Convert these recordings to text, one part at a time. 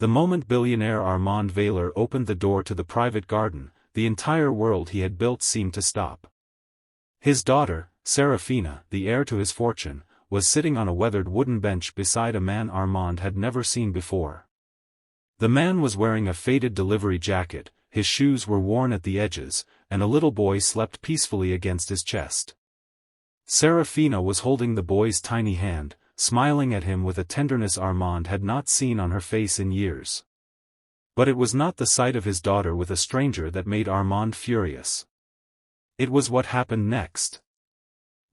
The moment billionaire Armand opened the door to the private garden, the entire world he had built seemed to stop. His daughter, Seraphina, the heir to his fortune, was sitting on a weathered wooden bench beside a man Armand had never seen before. The man was wearing a faded delivery jacket, his shoes were worn at the edges, and a little boy slept peacefully against his chest. Seraphina was holding the boy's tiny hand, smiling at him with a tenderness Armand had not seen on her face in years. But it was not the sight of his daughter with a stranger that made Armand furious. It was what happened next.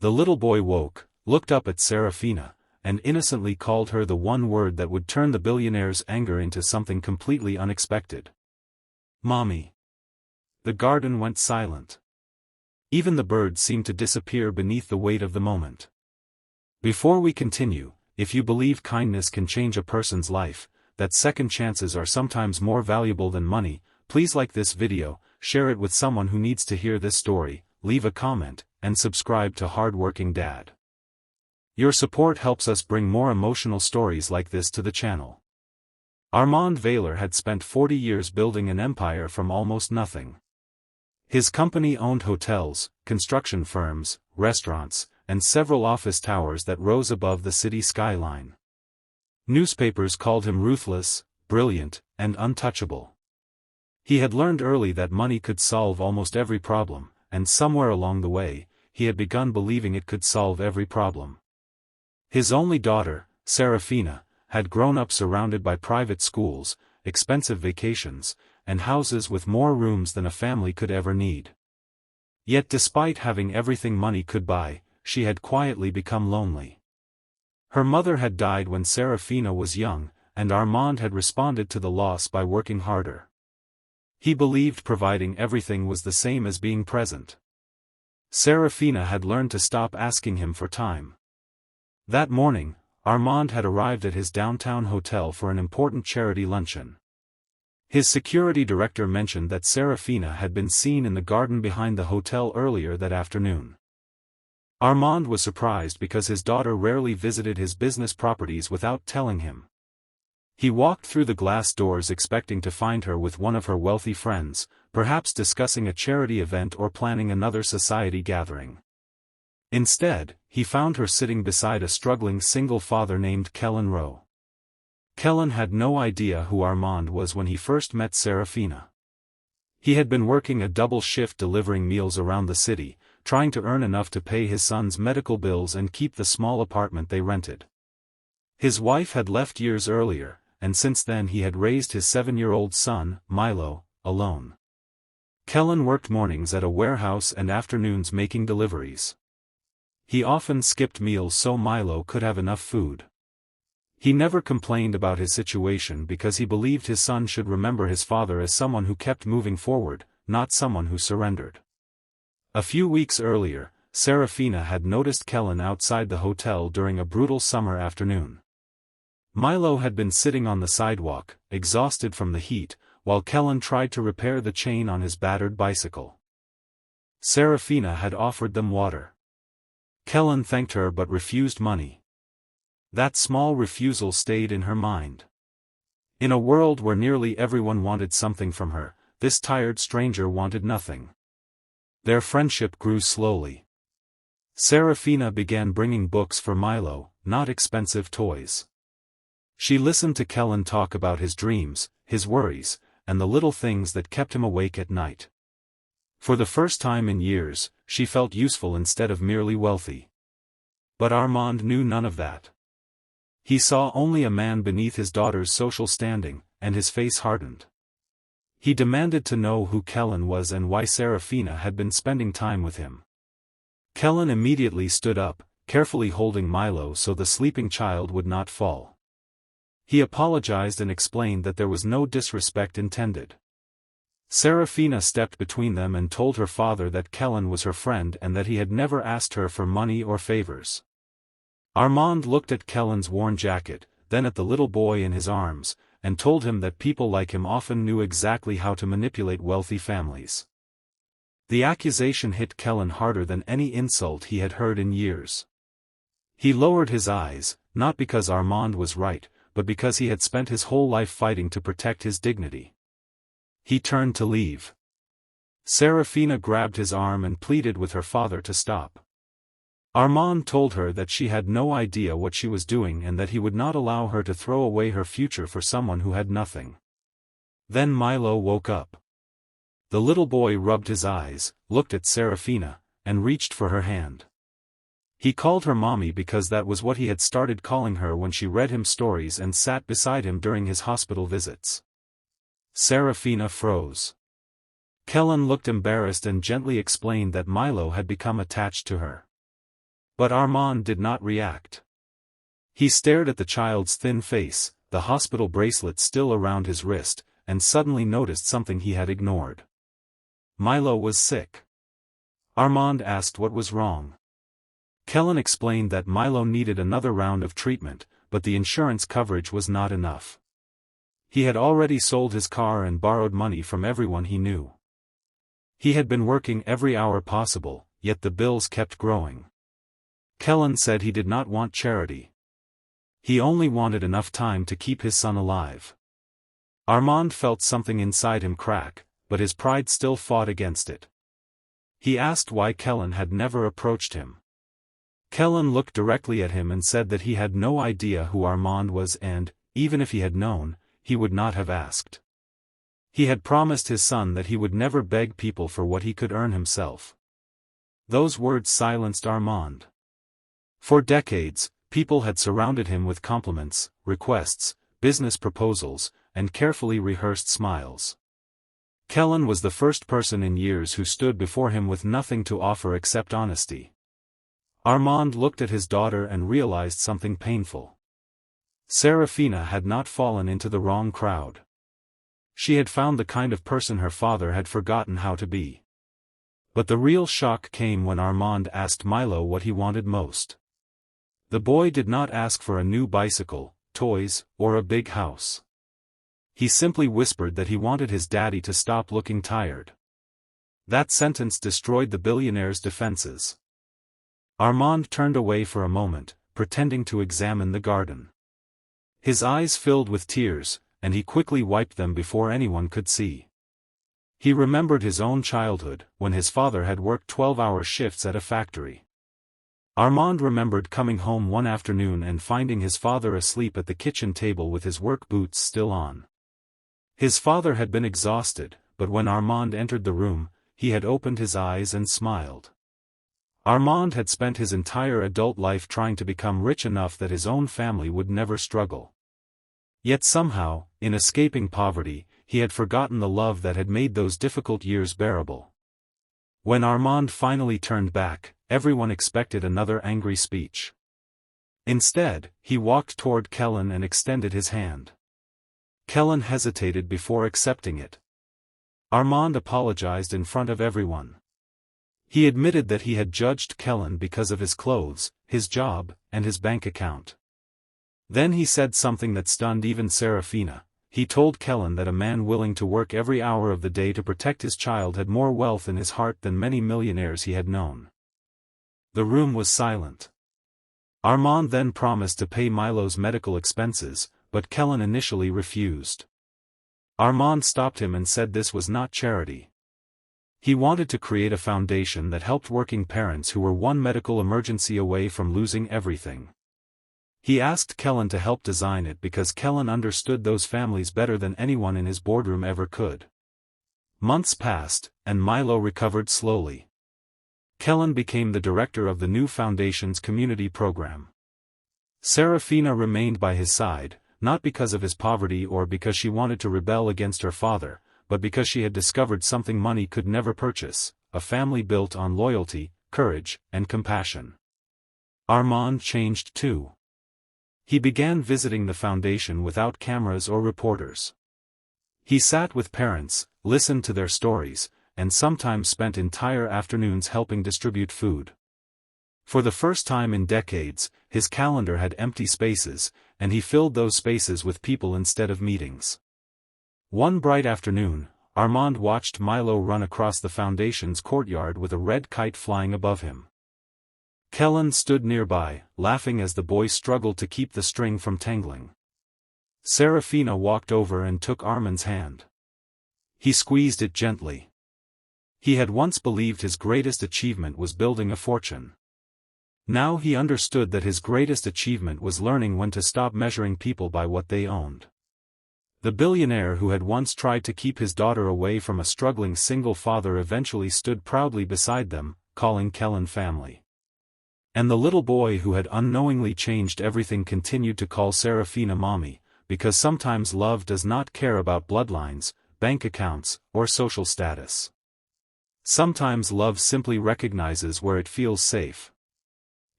The little boy woke, looked up at Seraphina, and innocently called her the one word that would turn the billionaire's anger into something completely unexpected. Mommy. The garden went silent. Even the birds seemed to disappear beneath the weight of the moment. Before we continue, if you believe kindness can change a person's life, that second chances are sometimes more valuable than money, please like this video, share it with someone who needs to hear this story, leave a comment, and subscribe to Hardworking Dad. Your support helps us bring more emotional stories like this to the channel. Armand had spent 40 years building an empire from almost nothing. His company owned hotels, construction firms, restaurants, and several office towers that rose above the city skyline. Newspapers called him ruthless, brilliant, and untouchable. He had learned early that money could solve almost every problem, and somewhere along the way, he had begun believing it could solve every problem. His only daughter, Seraphina, had grown up surrounded by private schools, expensive vacations, and houses with more rooms than a family could ever need. Yet despite having everything money could buy, she had quietly become lonely. Her mother had died when Seraphina was young, and Armand had responded to the loss by working harder. He believed providing everything was the same as being present. Seraphina had learned to stop asking him for time. That morning, Armand had arrived at his downtown hotel for an important charity luncheon. His security director mentioned that Seraphina had been seen in the garden behind the hotel earlier that afternoon. Armand was surprised because his daughter rarely visited his business properties without telling him. He walked through the glass doors expecting to find her with one of her wealthy friends, perhaps discussing a charity event or planning another society gathering. Instead, he found her sitting beside a struggling single father named Kellan. Kellan had no idea who Armand was when he first met Seraphina. He had been working a double shift delivering meals around the city, trying to earn enough to pay his son's medical bills and keep the small apartment they rented. His wife had left years earlier, and since then he had raised his 7-year-old son, Milo, alone. Kellan worked mornings at a warehouse and afternoons making deliveries. He often skipped meals so Milo could have enough food. He never complained about his situation because he believed his son should remember his father as someone who kept moving forward, not someone who surrendered. A few weeks earlier, Seraphina had noticed Kellan outside the hotel during a brutal summer afternoon. Milo had been sitting on the sidewalk, exhausted from the heat, while Kellan tried to repair the chain on his battered bicycle. Seraphina had offered them water. Kellan thanked her but refused money. That small refusal stayed in her mind. In a world where nearly everyone wanted something from her, this tired stranger wanted nothing. Their friendship grew slowly. Seraphina began bringing books for Milo, not expensive toys. She listened to Kellan talk about his dreams, his worries, and the little things that kept him awake at night. For the first time in years, she felt useful instead of merely wealthy. But Armand knew none of that. He saw only a man beneath his daughter's social standing, and his face hardened. He demanded to know who Kellan was and why Seraphina had been spending time with him. Kellan immediately stood up, carefully holding Milo so the sleeping child would not fall. He apologized and explained that there was no disrespect intended. Seraphina stepped between them and told her father that Kellan was her friend and that he had never asked her for money or favors. Armand looked at Kellan's worn jacket, then at the little boy in his arms, and told him that people like him often knew exactly how to manipulate wealthy families. The accusation hit Kellan harder than any insult he had heard in years. He lowered his eyes, not because Armand was right, but because he had spent his whole life fighting to protect his dignity. He turned to leave. Seraphina grabbed his arm and pleaded with her father to stop. Armand told her that she had no idea what she was doing and that he would not allow her to throw away her future for someone who had nothing. Then Milo woke up. The little boy rubbed his eyes, looked at Seraphina, and reached for her hand. He called her mommy because that was what he had started calling her when she read him stories and sat beside him during his hospital visits. Seraphina froze. Kellan looked embarrassed and gently explained that Milo had become attached to her. But Armand did not react. He stared at the child's thin face, the hospital bracelet still around his wrist, and suddenly noticed something he had ignored. Milo was sick. Armand asked what was wrong. Kellan explained that Milo needed another round of treatment, but the insurance coverage was not enough. He had already sold his car and borrowed money from everyone he knew. He had been working every hour possible, yet the bills kept growing. Kellan said he did not want charity. He only wanted enough time to keep his son alive. Armand felt something inside him crack, but his pride still fought against it. He asked why Kellan had never approached him. Kellan looked directly at him and said that he had no idea who Armand was and, even if he had known, he would not have asked. He had promised his son that he would never beg people for what he could earn himself. Those words silenced Armand. For decades, people had surrounded him with compliments, requests, business proposals, and carefully rehearsed smiles. Kellan was the first person in years who stood before him with nothing to offer except honesty. Armand looked at his daughter and realized something painful. Seraphina had not fallen into the wrong crowd. She had found the kind of person her father had forgotten how to be. But the real shock came when Armand asked Milo what he wanted most. The boy did not ask for a new bicycle, toys, or a big house. He simply whispered that he wanted his daddy to stop looking tired. That sentence destroyed the billionaire's defenses. Armand turned away for a moment, pretending to examine the garden. His eyes filled with tears, and he quickly wiped them before anyone could see. He remembered his own childhood, when his father had worked 12-hour shifts at a factory. Armand remembered coming home one afternoon and finding his father asleep at the kitchen table with his work boots still on. His father had been exhausted, but when Armand entered the room, he had opened his eyes and smiled. Armand had spent his entire adult life trying to become rich enough that his own family would never struggle. Yet somehow, in escaping poverty, he had forgotten the love that had made those difficult years bearable. When Armand finally turned back, everyone expected another angry speech. Instead, he walked toward Kellan and extended his hand. Kellan hesitated before accepting it. Armand apologized in front of everyone. He admitted that he had judged Kellan because of his clothes, his job, and his bank account. Then he said something that stunned even Seraphina. He told Kellan that a man willing to work every hour of the day to protect his child had more wealth in his heart than many millionaires he had known. The room was silent. Armand then promised to pay Milo's medical expenses, but Kellan initially refused. Armand stopped him and said this was not charity. He wanted to create a foundation that helped working parents who were one medical emergency away from losing everything. He asked Kellan to help design it because Kellan understood those families better than anyone in his boardroom ever could. Months passed, and Milo recovered slowly. Kellan became the director of the new foundation's community program. Seraphina remained by his side, not because of his poverty or because she wanted to rebel against her father, but because she had discovered something money could never purchase, a family built on loyalty, courage, and compassion. Armand changed too. He began visiting the foundation without cameras or reporters. He sat with parents, listened to their stories, and sometimes spent entire afternoons helping distribute food. For the first time in decades, his calendar had empty spaces, and he filled those spaces with people instead of meetings. One bright afternoon, Armand watched Milo run across the foundation's courtyard with a red kite flying above him. Kellan stood nearby, laughing as the boy struggled to keep the string from tangling. Seraphina walked over and took Armand's hand. He squeezed it gently. He had once believed his greatest achievement was building a fortune. Now he understood that his greatest achievement was learning when to stop measuring people by what they owned. The billionaire who had once tried to keep his daughter away from a struggling single father eventually stood proudly beside them, calling Kellan family. And the little boy who had unknowingly changed everything continued to call Seraphina mommy, because sometimes love does not care about bloodlines, bank accounts, or social status. Sometimes love simply recognizes where it feels safe.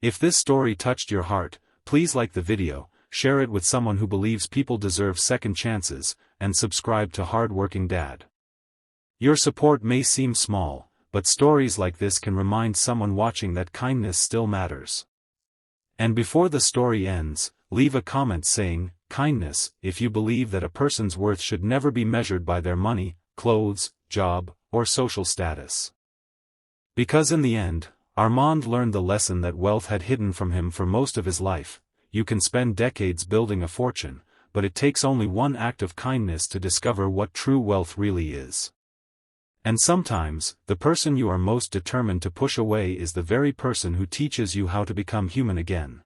If this story touched your heart, please like the video, share it with someone who believes people deserve second chances, and subscribe to Hardworking Dad. Your support may seem small, but stories like this can remind someone watching that kindness still matters. And before the story ends, leave a comment saying, kindness, if you believe that a person's worth should never be measured by their money, clothes, job, or social status. Because in the end, Armand learned the lesson that wealth had hidden from him for most of his life. You can spend decades building a fortune, but it takes only one act of kindness to discover what true wealth really is. And sometimes, the person you are most determined to push away is the very person who teaches you how to become human again.